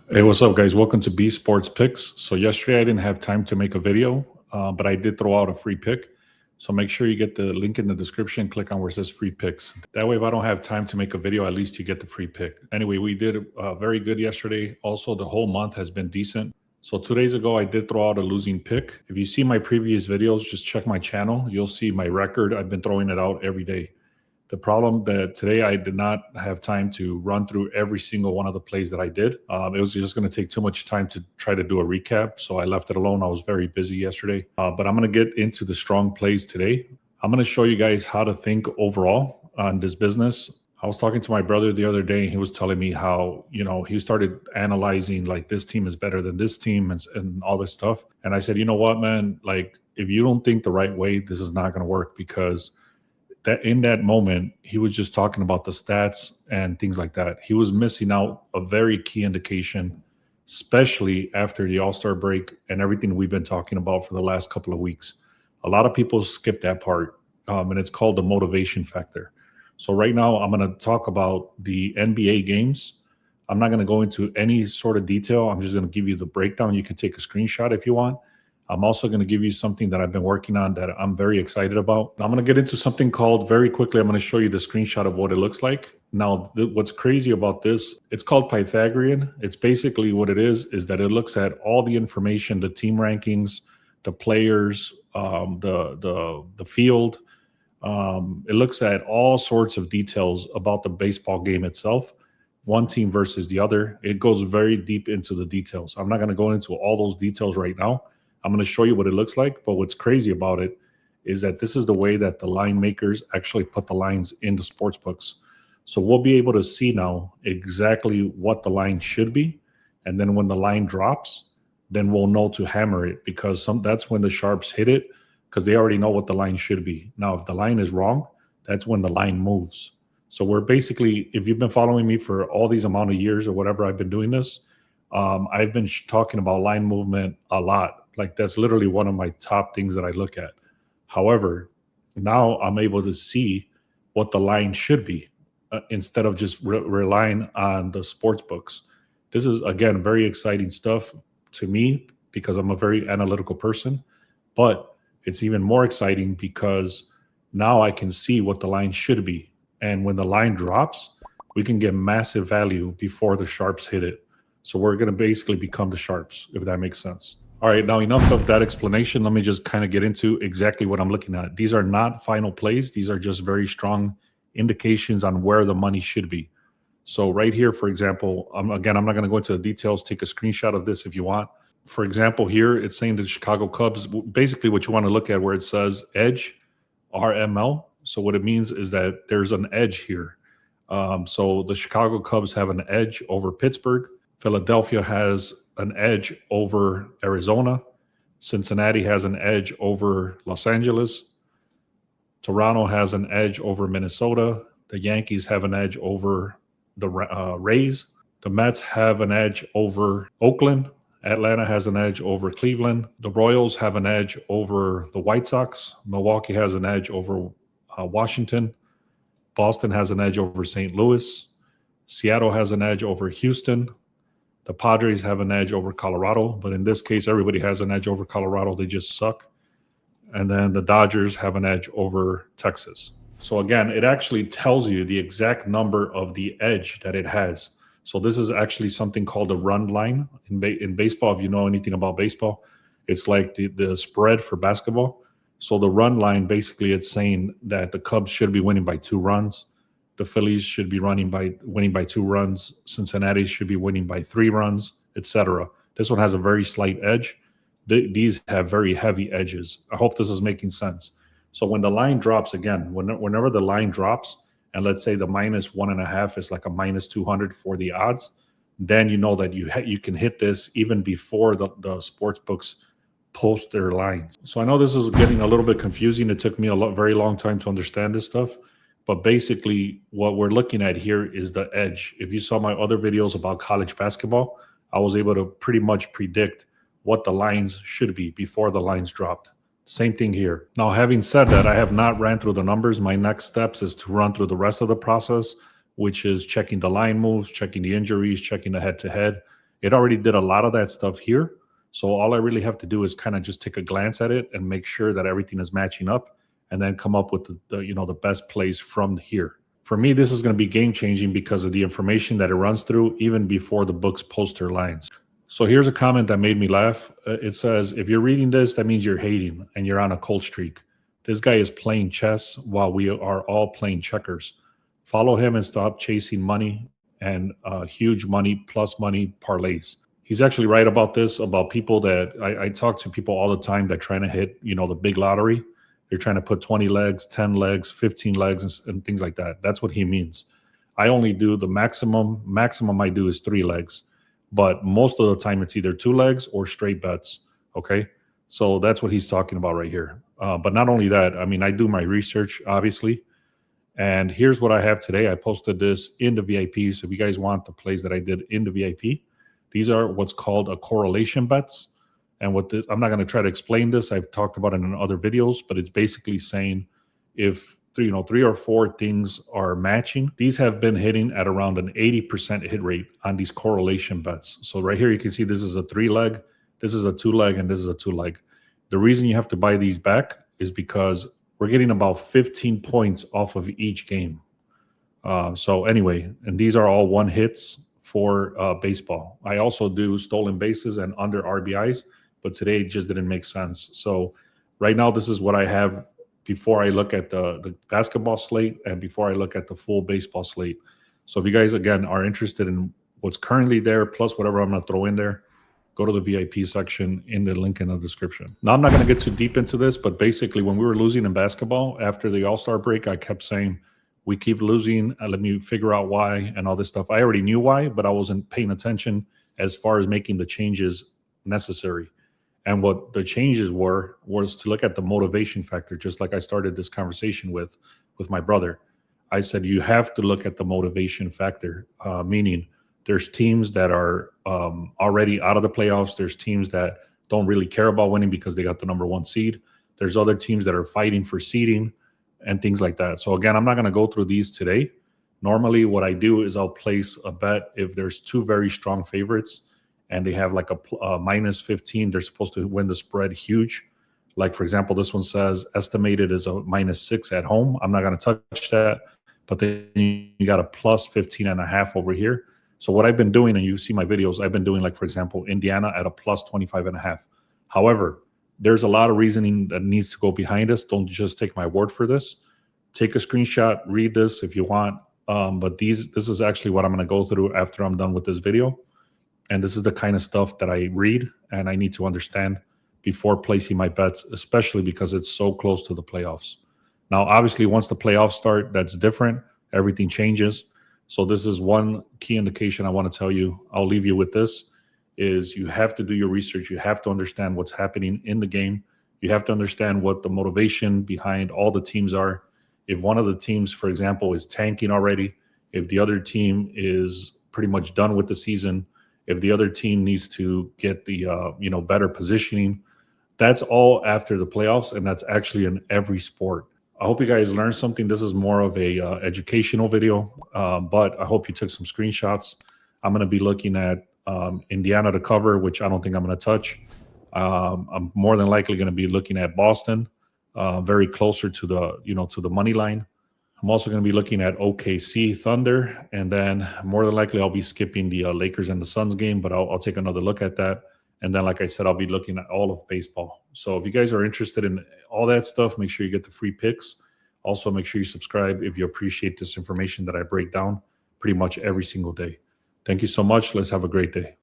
Hey, what's up, guys? Welcome to B Sports Picks. So yesterday I didn't have time to make a video, but I did throw out a free pick. So make sure you get the link in the description, click on where it says free picks. That way, if I don't have time to make a video, at least you get the free pick. Anyway, we did very good yesterday. Also, the whole month has been decent. So 2 days ago, I did throw out a losing pick. If you see my previous videos, just check my channel. You'll see my record. I've been throwing it out every day. The problem that today I did not have time to run through every single one of the plays that I did. It was just going to take too much time to try to do a recap. So I left it alone. I was very busy yesterday. But I'm going to get into the strong plays today. I'm going to show you guys how to think overall on this business. I was talking to my brother the other day, and he was telling me how, he started analyzing like this team is better than this team and all this stuff. And I said, you know what, man, like if you don't think the right way, this is not going to work, because that in that moment, he was just talking about the stats and things like that. He was missing out a very key indication, especially after the All-Star break and everything we've been talking about for the last couple of weeks. A lot of people skip that part, and it's called the motivation factor. So right now, I'm going to talk about the NBA games. I'm not going to go into any sort of detail. I'm just going to give you the breakdown. You can take a screenshot if you want. I'm also going to give you something that I've been working on that I'm very excited about. I'm going to get into something called, very quickly, I'm going to show you the screenshot of what it looks like. Now, what's crazy about this, it's called Pythagorean. It's basically what it is that it looks at all the information, the team rankings, the players, the field. It looks at all sorts of details about the baseball game itself, one team versus the other. It goes very deep into the details. I'm not going to go into all those details right now. I'm going to show you what it looks like. But what's crazy about it is that this is the way that the line makers actually put the lines in the sports books. So we'll be able to see now exactly what the line should be. And then when the line drops, then we'll know to hammer it, because that's when the sharps hit it, because they already know what the line should be. Now, if the line is wrong, that's when the line moves. So we're basically, if you've been following me for all these amount of years or whatever I've been doing this, I've been talking about line movement a lot. Like that's literally one of my top things that I look at. However, now I'm able to see what the line should be instead of just relying on the sports books. This is, again, very exciting stuff to me because I'm a very analytical person, but it's even more exciting because now I can see what the line should be. And when the line drops, we can get massive value before the sharps hit it. So we're going to basically become the sharps, if that makes sense. All right, now enough of that explanation. Let me just kind of get into exactly what I'm looking at. These are not final plays. These are just very strong indications on where the money should be. So right here, for example, again, I'm not going to go into the details. Take a screenshot of this if you want. For example, here, it's saying the Chicago Cubs, basically what you want to look at where it says edge, RML. So what it means is that there's an edge here. So the Chicago Cubs have an edge over Pittsburgh. Philadelphia has an edge over Arizona. Cincinnati has an edge over Los Angeles. Toronto has an edge over Minnesota. The Yankees have an edge over the Rays. The Mets have an edge over Oakland. Atlanta has an edge over Cleveland. The Royals have an edge over the White Sox. Milwaukee has an edge over Washington. Boston has an edge over St. Louis. Seattle has an edge over Houston. The Padres have an edge over Colorado, but in this case, everybody has an edge over Colorado. They just suck. And then the Dodgers have an edge over Texas. So again, it actually tells you the exact number of the edge that it has. So this is actually something called a run line. In baseball, if you know anything about baseball, it's like the spread for basketball. So the run line, basically, it's saying that the Cubs should be winning by 2 runs. The Phillies should be winning by 2 runs. Cincinnati should be winning by 3 runs, etc. This one has a very slight edge. These have very heavy edges. I hope this is making sense. So when the line drops, again, whenever the line drops, and let's say the -1.5 is like a -200 for the odds, then you know that you can hit this even before the sports books post their lines. So I know this is getting a little bit confusing. It took me a very long time to understand this stuff. But basically, what we're looking at here is the edge. If you saw my other videos about college basketball, I was able to pretty much predict what the lines should be before the lines dropped. Same thing here. Now, having said that, I have not ran through the numbers. My next steps is to run through the rest of the process, which is checking the line moves, checking the injuries, checking the head-to-head, It already did a lot of that stuff here. So all I really have to do is kind of just take a glance at it and make sure that everything is matching up, and then come up with the best plays from here. For me, this is going to be game changing because of the information that it runs through even before the books post their lines. So here's a comment that made me laugh. It says, if you're reading this, that means you're hating and you're on a cold streak. This guy is playing chess while we are all playing checkers. Follow him and stop chasing money and huge money plus money parlays. He's actually right about this, about people that I talk to people all the time that trying to hit, the big lottery. They're trying to put 20 legs, 10 legs, 15 legs, and things like that. That's what he means. I only do the maximum. Maximum I do is 3 legs. But most of the time it's either 2 legs or straight bets. Okay. So that's what he's talking about right here. But not only that, I mean, I do my research, obviously. And here's what I have today. I posted this in the VIP. So if you guys want the plays that I did in the VIP, these are what's called a correlation bets. And what this, I'm not going to try to explain this. I've talked about it in other videos, but it's basically saying if 3 or 4 things are matching, these have been hitting at around an 80% hit rate on these correlation bets. So right here, you can see this is a 3-leg, this is a 2-leg, and this is a 2-leg. The reason you have to buy these back is because we're getting about 15 points off of each game. So anyway, and these are all 1 hits for baseball. I also do stolen bases and under RBIs, but today it just didn't make sense. So right now, this is what I have before I look at the basketball slate and before I look at the full baseball slate. So if you guys, again, are interested in what's currently there, plus whatever I'm going to throw in there, go to the VIP section in the link in the description. Now, I'm not going to get too deep into this, but basically when we were losing in basketball after the All-Star break, I kept saying, we keep losing, let me figure out why and all this stuff. I already knew why, but I wasn't paying attention as far as making the changes necessary. And what the changes was to look at the motivation factor, just like I started this conversation with my brother. I said, you have to look at the motivation factor, meaning there's teams that are already out of the playoffs. There's teams that don't really care about winning because they got the number 1 seed. There's other teams that are fighting for seeding and things like that. So again, I'm not going to go through these today. Normally what I do is I'll place a bet if there's 2 very strong favorites and they have like a minus 15, they're supposed to win the spread huge. Like, for example, this one says estimated is a -6 at home. I'm not going to touch that. But then you got a plus 15.5 over here. So what I've been doing, and you see my videos, I've been doing, like, for example, Indiana at a plus 25.5. However, there's a lot of reasoning that needs to go behind this. Don't just take my word for this. Take a screenshot, read this if you want. But this is actually what I'm going to go through after I'm done with this video. And this is the kind of stuff that I read and I need to understand before placing my bets, especially because it's so close to the playoffs. Now, obviously, once the playoffs start, that's different. Everything changes. So this is one key indication I want to tell you. I'll leave you with this, is you have to do your research. You have to understand what's happening in the game. You have to understand what the motivation behind all the teams are. If one of the teams, for example, is tanking already, if the other team is pretty much done with the season, if the other team needs to get the better positioning, that's all after the playoffs, and that's actually in every sport. I hope you guys learned something. This is more of a educational video, but I hope you took some screenshots. I'm going to be looking at Indiana to cover, which I don't think I'm going to touch. I'm more than likely going to be looking at Boston, very closer to the money line. I'm also going to be looking at OKC Thunder, and then more than likely I'll be skipping the Lakers and the Suns game, but I'll take another look at that. And then, like I said, I'll be looking at all of baseball. So if you guys are interested in all that stuff, make sure you get the free picks. Also, make sure you subscribe if you appreciate this information that I break down pretty much every single day. Thank you so much. Let's have a great day.